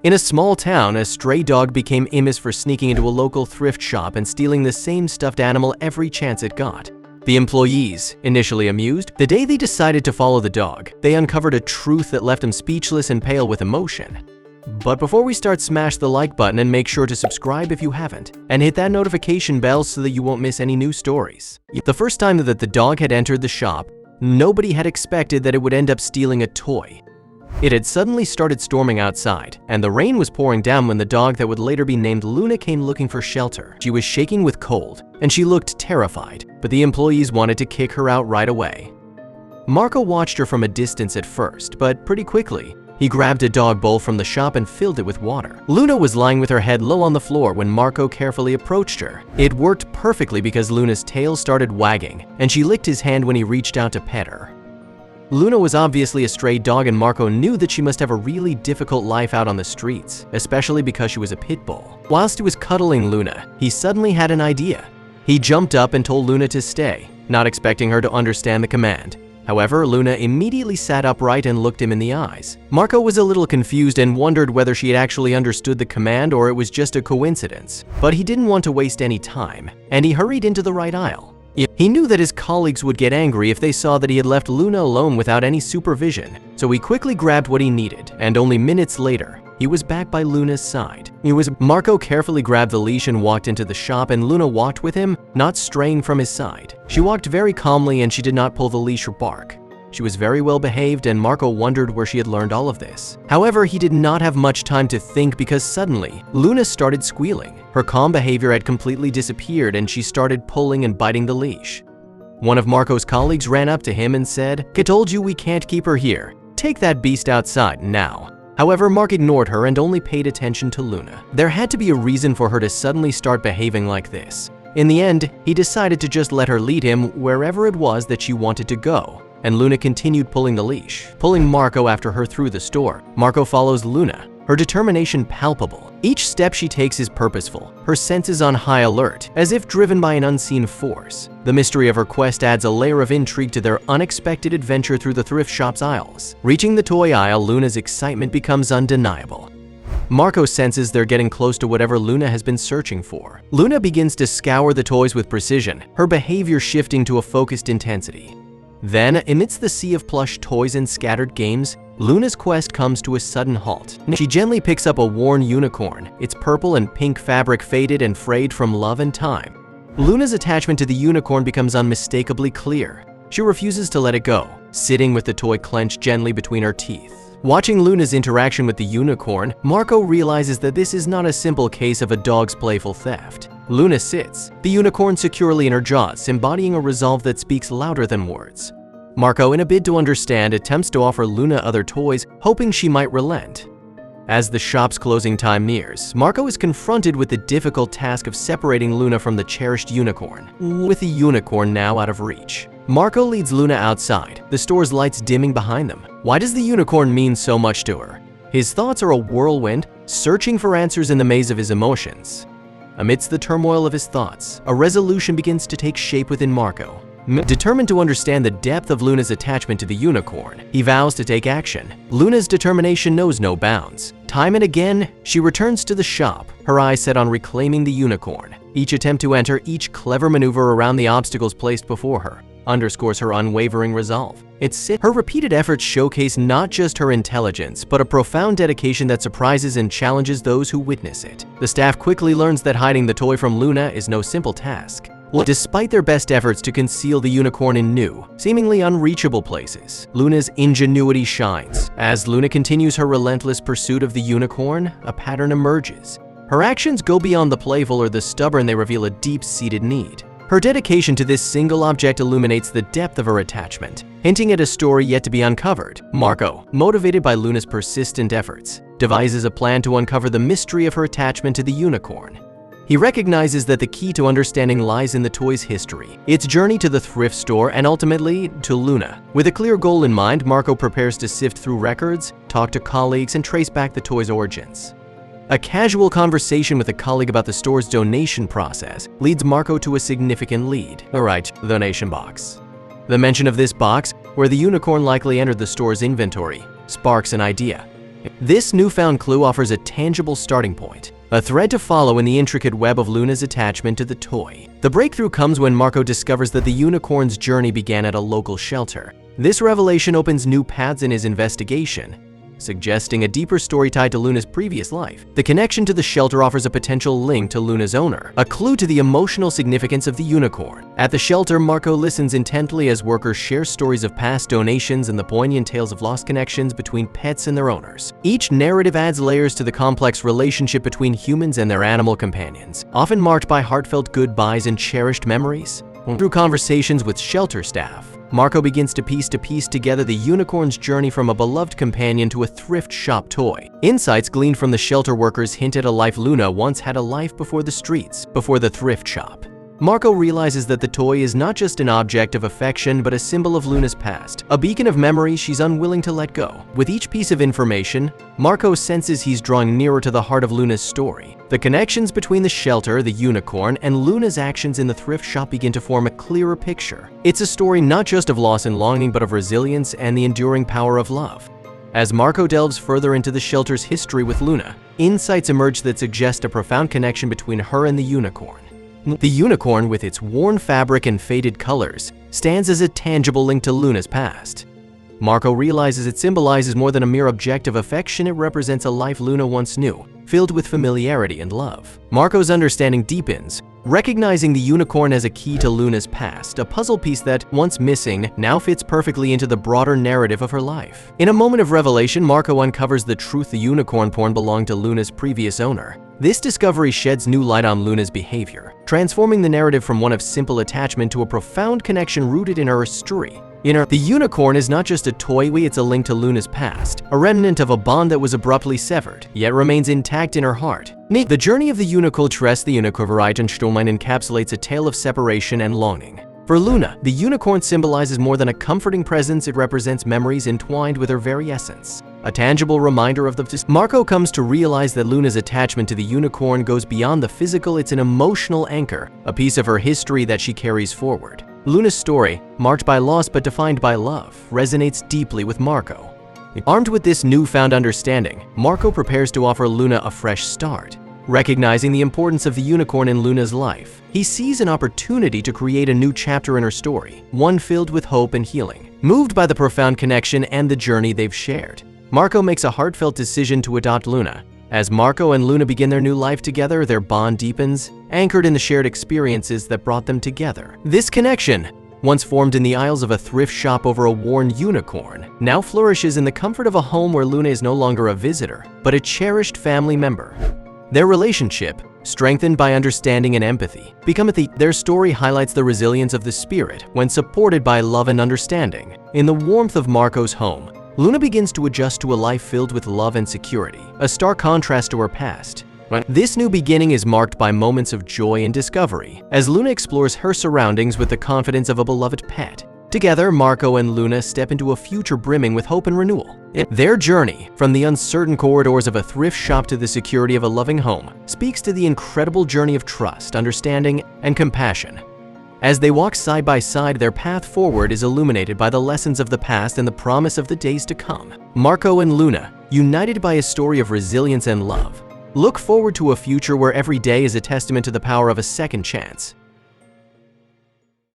In a small town, a stray dog became famous for sneaking into a local thrift shop and stealing the same stuffed animal every chance it got. The employees, initially amused, the day they decided to follow the dog, they uncovered a truth that left them speechless and pale with emotion. But before we start, smash the like button and make sure to subscribe if you haven't, and hit that notification bell so that you won't miss any new stories. The first time that the dog had entered the shop, nobody had expected that it would end up stealing a toy. It had suddenly started storming outside, and the rain was pouring down when the dog that would later be named Luna came looking for shelter. She was shaking with cold, and she looked terrified, but the employees wanted to kick her out right away. Marco watched her from a distance at first, but pretty quickly, he grabbed a dog bowl from the shop and filled it with water. Luna was lying with her head low on the floor when Marco carefully approached her. It worked perfectly because Luna's tail started wagging, and she licked his hand when he reached out to pet her. Luna was obviously a stray dog, and Marco knew that she must have a really difficult life out on the streets, especially because she was a pit bull. Whilst he was cuddling Luna, he suddenly had an idea. He jumped up and told Luna to stay, not expecting her to understand the command. However, Luna immediately sat upright and looked him in the eyes. Marco was a little confused and wondered whether she had actually understood the command or it was just a coincidence. But he didn't want to waste any time, and he hurried into the right aisle. He knew that his colleagues would get angry if they saw that he had left Luna alone without any supervision, so he quickly grabbed what he needed, and only minutes later, he was back by Luna's side. Marco carefully grabbed the leash and walked into the shop, and Luna walked with him, not straying from his side. She walked very calmly and she did not pull the leash or bark. She was very well behaved, and Marco wondered where she had learned all of this. However, he did not have much time to think because suddenly, Luna started squealing. Her calm behavior had completely disappeared and she started pulling and biting the leash. One of Marco's colleagues ran up to him and said, "I told you we can't keep her here. Take that beast outside now." However, Mark ignored her and only paid attention to Luna. There had to be a reason for her to suddenly start behaving like this. In the end, he decided to just let her lead him wherever it was that she wanted to go, and Luna continued pulling the leash, pulling Marco after her through the store. Marco follows Luna, her determination palpable. Each step she takes is purposeful, her senses on high alert, as if driven by an unseen force. The mystery of her quest adds a layer of intrigue to their unexpected adventure through the thrift shop's aisles. Reaching the toy aisle, Luna's excitement becomes undeniable. Marco senses they're getting close to whatever Luna has been searching for. Luna begins to scour the toys with precision, her behavior shifting to a focused intensity. Then, amidst the sea of plush toys and scattered games, Luna's quest comes to a sudden halt. She gently picks up a worn unicorn, its purple and pink fabric faded and frayed from love and time. Luna's attachment to the unicorn becomes unmistakably clear. She refuses to let it go, sitting with the toy clenched gently between her teeth. Watching Luna's interaction with the unicorn, Marco realizes that this is not a simple case of a dog's playful theft. Luna sits, the unicorn securely in her jaws, embodying a resolve that speaks louder than words. Marco, in a bid to understand, attempts to offer Luna other toys, hoping she might relent. As the shop's closing time nears, Marco is confronted with the difficult task of separating Luna from the cherished unicorn, with the unicorn now out of reach. Marco leads Luna outside, the store's lights dimming behind them. Why does the unicorn mean so much to her? His thoughts are a whirlwind, searching for answers in the maze of his emotions. Amidst the turmoil of his thoughts, a resolution begins to take shape within Marco. Determined to understand the depth of Luna's attachment to the unicorn, he vows to take action. Luna's determination knows no bounds. Time and again, she returns to the shop, her eyes set on reclaiming the unicorn. Each attempt to enter, each clever maneuver around the obstacles placed before her, underscores her unwavering resolve. Her repeated efforts showcase not just her intelligence, but a profound dedication that surprises and challenges those who witness it. The staff quickly learns that hiding the toy from Luna is no simple task. Despite their best efforts to conceal the unicorn in new, seemingly unreachable places, Luna's ingenuity shines. As Luna continues her relentless pursuit of the unicorn, a pattern emerges. Her actions go beyond the playful or the stubborn, they reveal a deep-seated need. Her dedication to this single object illuminates the depth of her attachment, hinting at a story yet to be uncovered. Marco, motivated by Luna's persistent efforts, devises a plan to uncover the mystery of her attachment to the unicorn. He recognizes that the key to understanding lies in the toy's history, its journey to the thrift store, and ultimately to Luna. With a clear goal in mind, Marco prepares to sift through records, talk to colleagues, and trace back the toy's origins. A casual conversation with a colleague about the store's donation process leads Marco to a significant lead. Alright, the donation box. The mention of this box, where the unicorn likely entered the store's inventory, sparks an idea. This newfound clue offers a tangible starting point, a thread to follow in the intricate web of Luna's attachment to the toy. The breakthrough comes when Marco discovers that the unicorn's journey began at a local shelter. This revelation opens new paths in his investigation, suggesting a deeper story tied to Luna's previous life. The connection to the shelter offers a potential link to Luna's owner, a clue to the emotional significance of the unicorn. At the shelter, Marco listens intently as workers share stories of past donations and the poignant tales of lost connections between pets and their owners. Each narrative adds layers to the complex relationship between humans and their animal companions, often marked by heartfelt goodbyes and cherished memories. Through conversations with shelter staff, Marco begins to piece together the unicorn's journey from a beloved companion to a thrift shop toy. Insights gleaned from the shelter workers hint at a life Luna once had, a life before the streets, before the thrift shop. Marco realizes that the toy is not just an object of affection but a symbol of Luna's past, a beacon of memories she's unwilling to let go. With each piece of information, Marco senses he's drawing nearer to the heart of Luna's story. The connections between the shelter, the unicorn, and Luna's actions in the thrift shop begin to form a clearer picture. It's a story not just of loss and longing but of resilience and the enduring power of love. As Marco delves further into the shelter's history with Luna, insights emerge that suggest a profound connection between her and the unicorn. The unicorn, with its worn fabric and faded colors, stands as a tangible link to Luna's past. Marco realizes it symbolizes more than a mere object of affection. It represents a life Luna once knew, filled with familiarity and love. Marco's understanding deepens, recognizing the unicorn as a key to Luna's past, a puzzle piece that, once missing, now fits perfectly into the broader narrative of her life. In a moment of revelation, Marco uncovers the truth: the unicorn porn belonged to Luna's previous owner. This discovery sheds new light on Luna's behavior, transforming the narrative from one of simple attachment to a profound connection rooted in her history. The unicorn is not just a toy, it's a link to Luna's past, a remnant of a bond that was abruptly severed, yet remains intact in her heart. The journey of the unicorn encapsulates a tale of separation and longing. For Luna, the unicorn symbolizes more than a comforting presence. It represents memories entwined with her very essence, a tangible reminder of the Marco comes to realize that Luna's attachment to the unicorn goes beyond the physical. It's an emotional anchor, a piece of her history that she carries forward. Luna's story, marked by loss but defined by love, resonates deeply with Marco. Armed with this newfound understanding, Marco prepares to offer Luna a fresh start. Recognizing the importance of the unicorn in Luna's life, he sees an opportunity to create a new chapter in her story, one filled with hope and healing. Moved by the profound connection and the journey they've shared, Marco makes a heartfelt decision to adopt Luna. As Marco and Luna begin their new life together, their bond deepens, anchored in the shared experiences that brought them together. This connection, once formed in the aisles of a thrift shop over a worn unicorn, now flourishes in the comfort of a home where Luna is no longer a visitor, but a cherished family member. Their relationship, strengthened by understanding and empathy, Their story highlights the resilience of the spirit when supported by love and understanding. In the warmth of Marco's home, Luna begins to adjust to a life filled with love and security, a stark contrast to her past. This new beginning is marked by moments of joy and discovery, as Luna explores her surroundings with the confidence of a beloved pet. Together, Marco and Luna step into a future brimming with hope and renewal. Their journey, from the uncertain corridors of a thrift shop to the security of a loving home, speaks to the incredible journey of trust, understanding, and compassion. As they walk side by side, their path forward is illuminated by the lessons of the past and the promise of the days to come. Marco and Luna, united by a story of resilience and love, look forward to a future where every day is a testament to the power of a second chance.